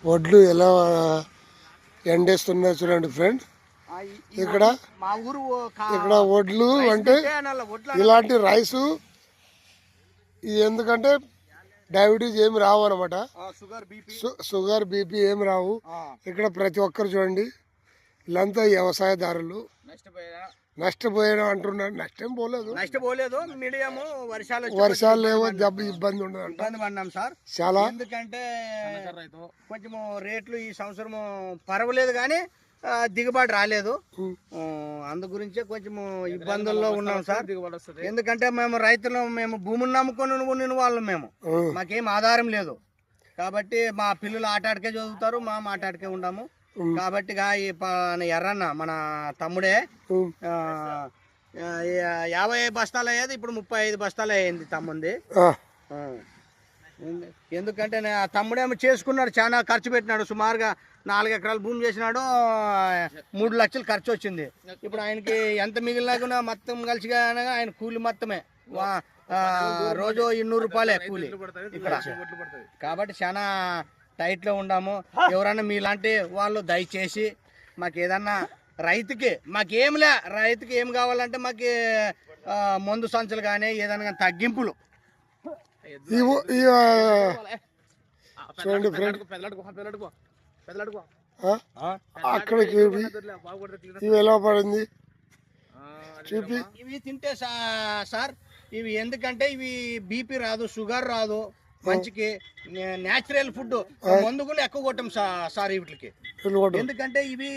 వడ్లు ఎలా ఎండేస్తున్నా చూడండి ఫ్రెండ్. ఇక్కడ ఇక్కడ వడ్లు అంటే ఇలాంటి రైసు ఎందుకంటే డయాబెటీస్ ఏమి రావు అనమాట, షుగర్ బీపీ ఏమి రావు. ఇక్కడ ప్రతి ఒక్కరు చూడండి, వీళ్ళంతా వ్యవసాయదారులు. నష్టపోయాను అంటున్నారు. నష్టపోలేదు, మీడియం వర్షాలు లేవో దెబ్బ ఇబ్బంది ఉండదు పడ్డాం సార్. చాలా ఎందుకంటే కొంచెం రేట్లు ఈ సంవత్సరం పర్వాలేదు కానీ దిగుబడి రాలేదు. అందు గురించే కొంచెం ఇబ్బందుల్లో ఉన్నాం సార్. ఎందుకంటే మేము రైతులు, మేము భూమిని నమ్ముకొని ఉన్న వాళ్ళు, మాకేం ఆధారం లేదు కాబట్టి మా పిల్లలు ఆటాడికే చదువుతారు, మా ఆటాడికే ఉన్నాము. కాబట్టి ఈ ఎర్రన్న మన తమ్ముడే 50 బస్తాలు అయ్యేది ఇప్పుడు 35 బస్తాలు అయ్యింది తమ్ముంది. ఎందుకంటే తమ్ముడేమో చేసుకున్నాడు, చాలా ఖర్చు పెట్టినాడు. సుమారుగా 4 ఎకరాల భూమి చేసినాడు, 3 లక్షలు ఖర్చు వచ్చింది. ఇప్పుడు ఆయనకి ఎంత మిగిలినా మొత్తం కలిసిగా ఆయన కూలి మొత్తమే రోజు 200 రూపాయలే కూలి ఇక్కడ. కాబట్టి చాలా టైట్లో ఉన్నాము. ఎవరన్నా మీలాంటి వాళ్ళు దయచేసి మాకు ఏదన్నా రైతుకి రైతుకి ఏం కావాలంటే మాకు మందు సంచులు కానీ ఏదైనా కానీ తగ్గింపులు చూడండి ఫ్రెండ్. అక్కడికి ఇవి ఎలా పడింది చూపి. ఇవి తింటే సార్ ఇవి ఎందుకంటే ఇవి బీపీ రాదు, షుగర్ రాదు, మంచికి న్యాచురల్ ఫుడ్. మందు కూడా ఎక్కువ కొట్టాం సార్ వీటికి. ఎందుకంటే ఇవి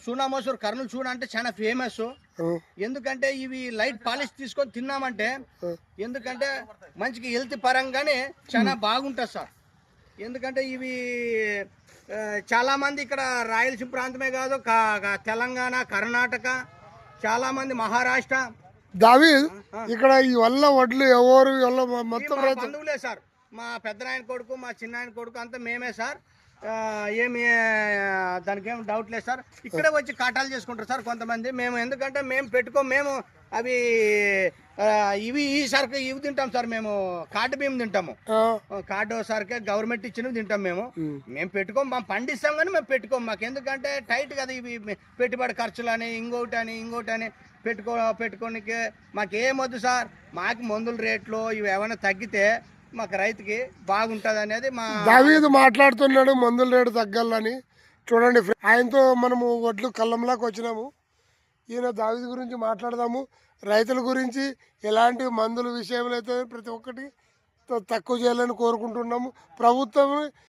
సూనా మసూర్ కర్నూలు చూడ అంటే చాలా ఫేమస్. ఎందుకంటే ఇవి లైట్ పాలిష్ తీసుకొని తిన్నామంటే ఎందుకంటే మంచికి హెల్త్ పరంగానే చాలా బాగుంటుంది సార్. ఎందుకంటే ఇవి చాలా మంది ఇక్కడ రాయలసీమ ప్రాంతమే కాదు, తెలంగాణ, కర్ణాటక, చాలా మంది మహారాష్ట్ర. దావీద్ ఇక్కడ ఈ వల్ల వడ్లు ఎవరు మొత్తం బంధువులే సార్. మా పెద్దనాయన కొడుకు, మా చిన్నాయన కొడుకు అంతా మేమే సార్. ఏమి దానికి ఏం డౌట్ లేదు సార్. ఇక్కడే వచ్చి కాటాలు చేసుకుంటారు సార్ కొంతమంది. ఎందుకంటే మేము అవి ఇవి ఈ సరుకు ఇవి తింటాం సార్. మేము కార్డు బియ్యం తింటాము, కార్డు సరుకే గవర్నమెంట్ ఇచ్చినవి తింటాం. మేము పెట్టుకోం, మేము పండిస్తాం కానీ మేము పెట్టుకోం. మాకు ఎందుకంటే టైట్ కదా ఇవి పెట్టుబడి ఖర్చులు అని ఇంకోటి అని పెట్టుకోనికి మాకేమొద్దు సార్. మాకు మందుల రేట్లు ఇవి ఏమైనా తగ్గితే మాకు రైతుకి బాగుంటుంది అనేది మా దావీదు మాట్లాడుతున్నాడు. మందుల రేటు తగ్గాలని చూడండి. ఆయనతో మనము వడ్లు కళ్ళంలాకి వచ్చినాము. ఈయన దావీదు గురించి మాట్లాడదాము. రైతుల గురించి ఎలాంటి మందుల విషయంలో అయితే ప్రతి ఒక్కటి తక్కువ చేయాలని కోరుకుంటున్నాము. ప్రభుత్వం